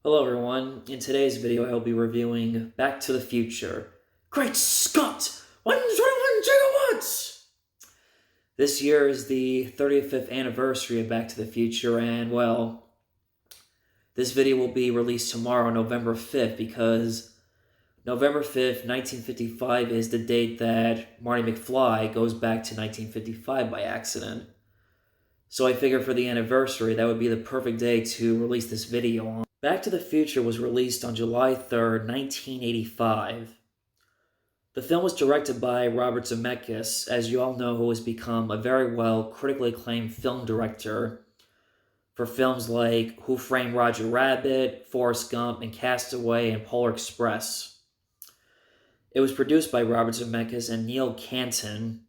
Hello everyone, in today's video I will be reviewing Back to the Future. Great Scott! 121 gigawatts! This year is the 35th anniversary of Back to the Future and, well, this video will be released tomorrow, November 5th, because November 5th, 1955 is the date that Marty McFly goes back to 1955 by accident. So I figured for the anniversary that would be the perfect day to release this video on. Back to the Future was released on July 3rd, 1985. The film was directed by Robert Zemeckis, as you all know, who has become a very well critically acclaimed film director for films like Who Framed Roger Rabbit, Forrest Gump, and Castaway, and Polar Express. It was produced by Robert Zemeckis and Neil Canton.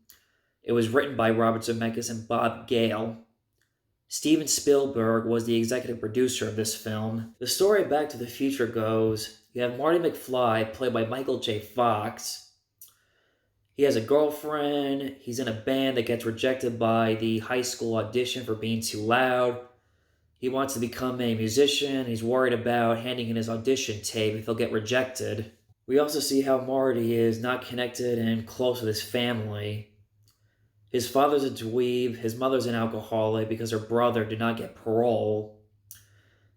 It was written by Robert Zemeckis and Bob Gale. Steven Spielberg was the executive producer of this film. The story of Back to the Future goes, you have Marty McFly, played by Michael J. Fox. He has a girlfriend, he's in a band that gets rejected by the high school audition for being too loud. He wants to become a musician, he's worried about handing in his audition tape if he'll get rejected. We also see how Marty is not connected and close with his family. His father's a dweeb, his mother's an alcoholic because her brother did not get parole.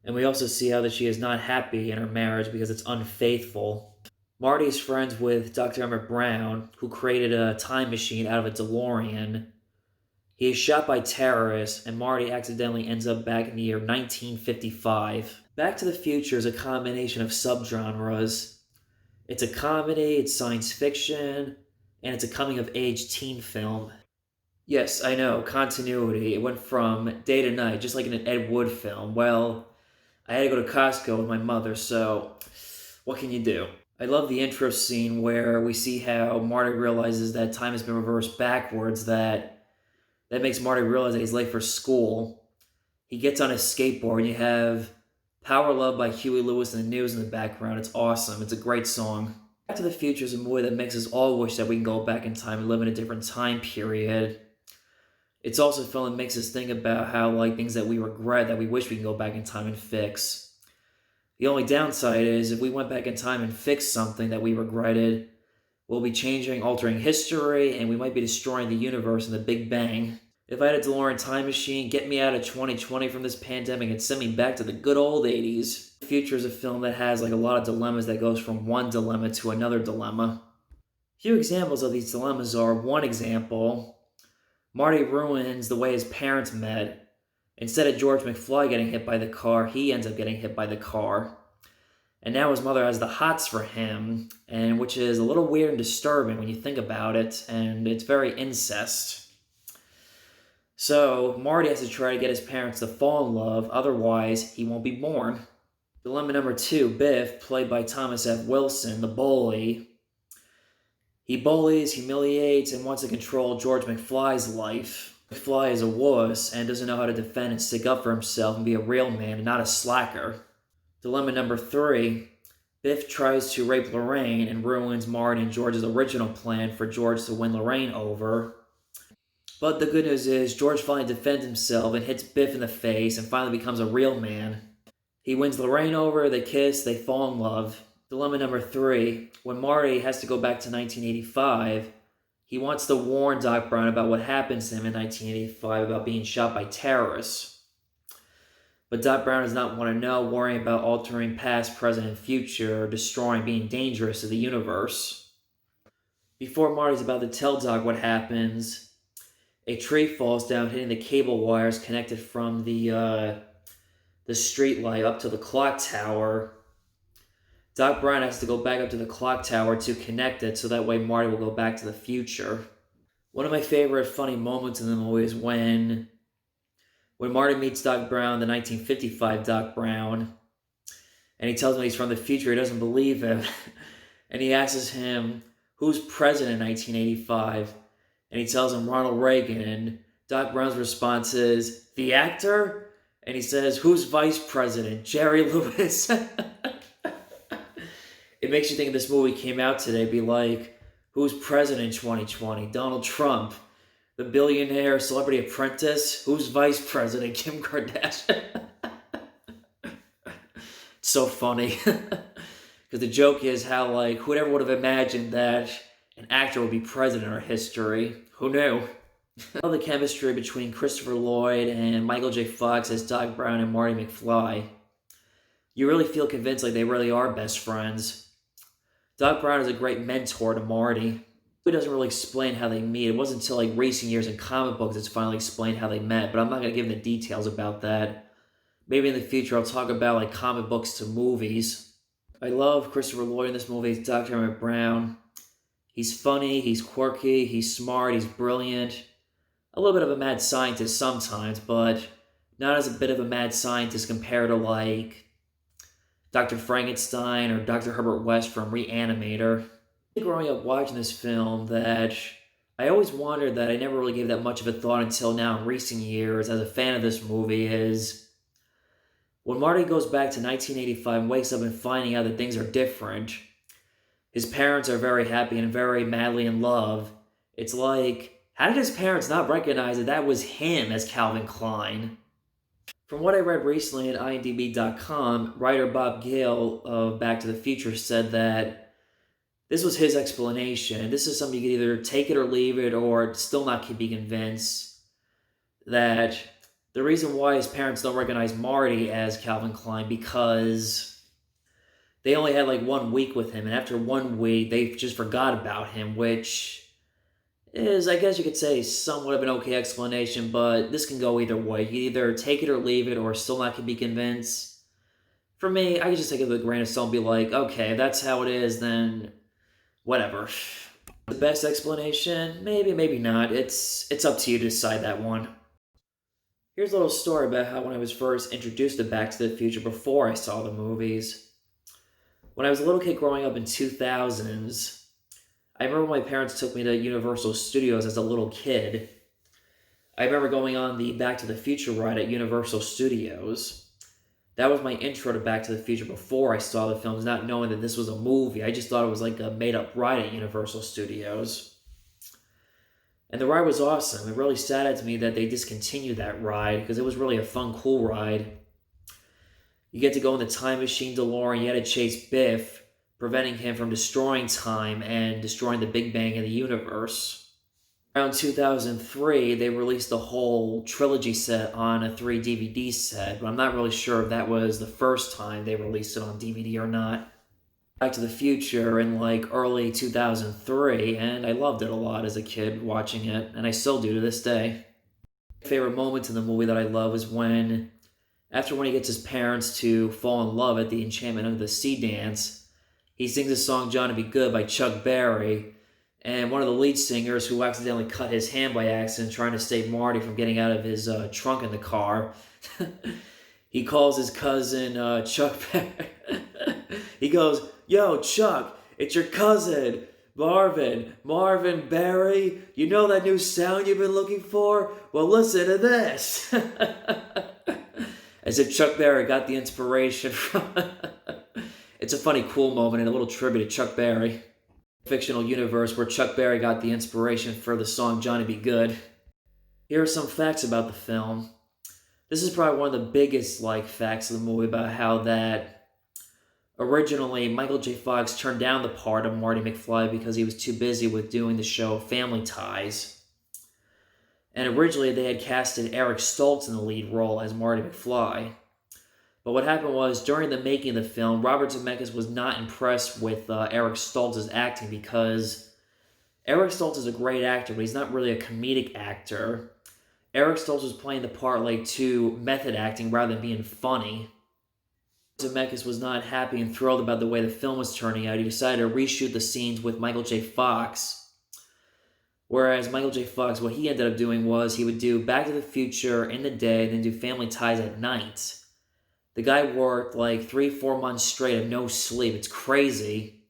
And we also see how that she is not happy in her marriage because it's unfaithful. Marty is friends with Dr. Emmett Brown, who created a time machine out of a DeLorean. He is shot by terrorists, and Marty accidentally ends up back in the year 1955. Back to the Future is a combination of subgenres. It's a comedy, it's science fiction, and it's a coming-of-age teen film. Yes, I know, continuity. It went from day to night, just like in an Ed Wood film. Well, I had to go to Costco with my mother, so what can you do? I love the intro scene where we see how Marty realizes that time has been reversed backwards, that makes Marty realize that he's late for school. He gets on his skateboard, and you have Power Love by Huey Lewis and the News in the background. It's awesome. It's a great song. Back to the Future is a movie that makes us all wish that we can go back in time and live in a different time period. It's also a film that makes us think about how, things that we regret, that we wish we can go back in time and fix. The only downside is, if we went back in time and fixed something that we regretted, we'll be changing, altering history, and we might be destroying the universe in the Big Bang. If I had a DeLorean time machine, get me out of 2020 from this pandemic and send me back to the good old 80s. The Future is a film that has a lot of dilemmas that goes from one dilemma to another dilemma. Few examples of these dilemmas are, one example, Marty ruins the way his parents met. Instead of George McFly getting hit by the car, he ends up getting hit by the car. And now his mother has the hots for him, and which is a little weird and disturbing when you think about it, and it's very incest. So Marty has to try to get his parents to fall in love, otherwise he won't be born. Dilemma number 2, Biff, played by Thomas F. Wilson, the bully. He bullies, humiliates, and wants to control George McFly's life. McFly is a wuss and doesn't know how to defend and stick up for himself and be a real man and not a slacker. Dilemma number 3, Biff tries to rape Lorraine and ruins Marty and George's original plan for George to win Lorraine over. But the good news is, George finally defends himself and hits Biff in the face and finally becomes a real man. He wins Lorraine over, they kiss, they fall in love. Dilemma number 3, when Marty has to go back to 1985, he wants to warn Doc Brown about what happens to him in 1985 about being shot by terrorists. But Doc Brown does not want to know, worrying about altering past, present, and future, destroying, being dangerous to the universe. Before Marty's about to tell Doc what happens, a tree falls down, hitting the cable wires connected from the street light up to the clock tower. Doc Brown has to go back up to the clock tower to connect it, so that way Marty will go back to the future. One of my favorite funny moments in the movie is when Marty meets Doc Brown, the 1955 Doc Brown, and he tells him he's from the future. He doesn't believe him. And he asks him, who's president in 1985? And he tells him Ronald Reagan, and Doc Brown's response is, the actor? And he says, who's vice president? Jerry Lewis. It makes you think if this movie came out today, be like, who's president in 2020? Donald Trump. The billionaire Celebrity Apprentice? Who's vice president? Kim Kardashian. So funny. Because the joke is how, like, whoever would have imagined that an actor would be present in our history? Who knew? I love the chemistry between Christopher Lloyd and Michael J. Fox as Doc Brown and Marty McFly. You really feel convinced like they really are best friends. Doc Brown is a great mentor to Marty. It doesn't really explain how they meet. It wasn't until like recent years in comic books it's finally explained how they met, but I'm not going to give the details about that. Maybe in the future I'll talk about like comic books to movies. I love Christopher Lloyd in this movie as Dr. Emmett Brown. He's funny, he's quirky, he's smart, he's brilliant. A little bit of a mad scientist sometimes, but not as a bit of a mad scientist compared to like Dr. Frankenstein or Dr. Herbert West from Reanimator. Growing up watching this film that I always wondered that I never really gave that much of a thought until now in recent years as a fan of this movie is when Marty goes back to 1985 and wakes up and finding out that things are different, his parents are very happy and very madly in love. It's like, how did his parents not recognize that that was him as Calvin Klein? From what I read recently at IMDb.com, writer Bob Gale of Back to the Future said that this was his explanation. This is something you could either take it or leave it, or still not be convinced that the reason why his parents don't recognize Marty as Calvin Klein because they only had like 1 week with him, and after 1 week, they just forgot about him, which is, I guess you could say, somewhat of an okay explanation, but this can go either way. You either take it or leave it, or still not be convinced. For me, I can just take it with a grain of salt and be like, okay, if that's how it is, then whatever. The best explanation? Maybe, maybe not. It's up to you to decide that one. Here's a little story about how when I was first introduced to Back to the Future before I saw the movies. When I was a little kid growing up in 2000s, I remember my parents took me to Universal Studios as a little kid. I remember going on the Back to the Future ride at Universal Studios. That was my intro to Back to the Future before I saw the films, not knowing that this was a movie. I just thought it was like a made-up ride at Universal Studios. And the ride was awesome. It really saddened me that they discontinued that ride because it was really a fun, cool ride. You get to go in the time machine DeLorean, you had to chase Biff, preventing him from destroying time and destroying the Big Bang in the universe. Around 2003, they released the whole trilogy set on a 3 DVD set, but I'm not really sure if that was the first time they released it on DVD or not. Back to the Future in like early 2003, and I loved it a lot as a kid watching it, and I still do to this day. My favorite moment in the movie that I love is after he gets his parents to fall in love at the Enchantment of the Sea dance, he sings the song Johnny Be Good by Chuck Berry, and one of the lead singers who accidentally cut his hand by accident trying to save Marty from getting out of his trunk in the car. He calls his cousin Chuck Berry. He goes, "Yo, Chuck, it's your cousin, Marvin Berry. You know that new sound you've been looking for? Well, listen to this." As if Chuck Berry got the inspiration from... It's a funny, cool moment and a little tribute to Chuck Berry. Fictional universe where Chuck Berry got the inspiration for the song Johnny Be Good. Here are some facts about the film. This is probably one of the biggest facts of the movie about how that originally Michael J. Fox turned down the part of Marty McFly because he was too busy with doing the show Family Ties. And originally they had casted Eric Stoltz in the lead role as Marty McFly. But what happened was, during the making of the film, Robert Zemeckis was not impressed with Eric Stoltz's acting because Eric Stoltz is a great actor, but he's not really a comedic actor. Eric Stoltz was playing the part too method acting rather than being funny. Zemeckis was not happy and thrilled about the way the film was turning out. He decided to reshoot the scenes with Michael J. Fox. Whereas Michael J. Fox, what he ended up doing was he would do Back to the Future in the day and then do Family Ties at night. The guy worked 3-4 months straight of no sleep. It's crazy.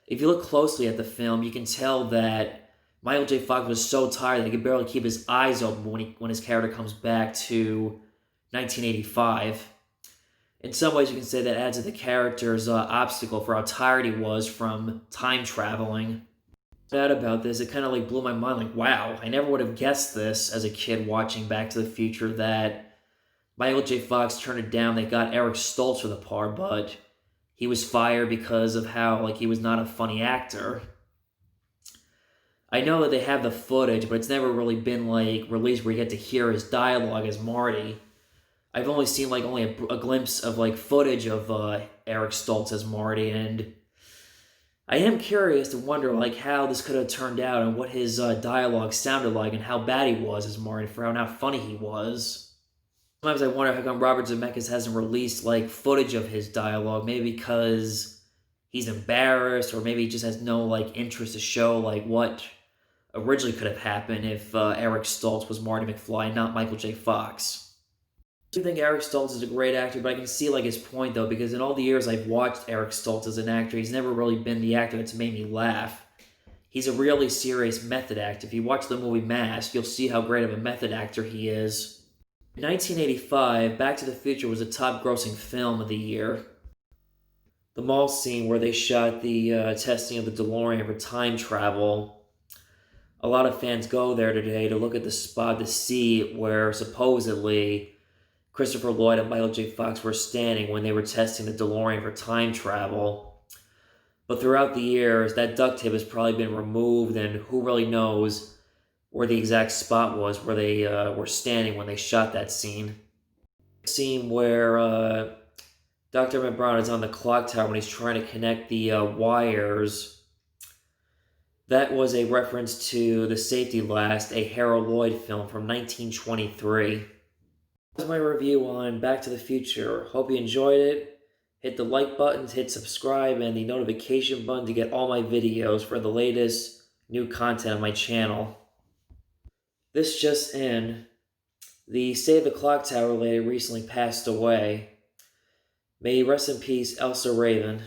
If you look closely at the film, you can tell that Michael J. Fox was so tired that he could barely keep his eyes open when his character comes back to 1985. In some ways, you can say that adds to the character's obstacle for how tired he was from time traveling. Sad about this, it kind of blew my mind. Wow, I never would have guessed this as a kid watching Back to the Future, that Michael J. Fox turned it down. They got Eric Stoltz for the part, but he was fired because of how, he was not a funny actor. I know that they have the footage, but it's never really been, released where you get to hear his dialogue as Marty. I've only seen, a glimpse of, footage of Eric Stoltz as Marty, and I am curious to wonder, how this could have turned out and what his dialogue sounded like and how bad he was as Marty for how not funny he was. Sometimes I wonder how come Robert Zemeckis hasn't released, footage of his dialogue. Maybe because he's embarrassed, or maybe he just has no, interest to show, what originally could have happened if Eric Stoltz was Marty McFly, not Michael J. Fox. I do think Eric Stoltz is a great actor, but I can see, his point, though, because in all the years I've watched Eric Stoltz as an actor, he's never really been the actor that's made me laugh. He's a really serious method actor. If you watch the movie Mask, you'll see how great of a method actor he is. In 1985, Back to the Future was the top-grossing film of the year. The mall scene where they shot the testing of the DeLorean for time travel. A lot of fans go there today to look at the spot to see where supposedly Christopher Lloyd and Michael J. Fox were standing when they were testing the DeLorean for time travel. But throughout the years, that duct tape has probably been removed, and who really knows where the exact spot was where they were standing when they shot that scene. The scene where Dr. Emmett Brown is on the clock tower when he's trying to connect the wires. That was a reference to The Safety Last, a Harold Lloyd film from 1923. That was my review on Back to the Future. Hope you enjoyed it. Hit the like button, hit subscribe, and the notification button to get all my videos for the latest new content on my channel. This just in, the Save the Clock Tower lady recently passed away. May rest in peace, Elsa Raven.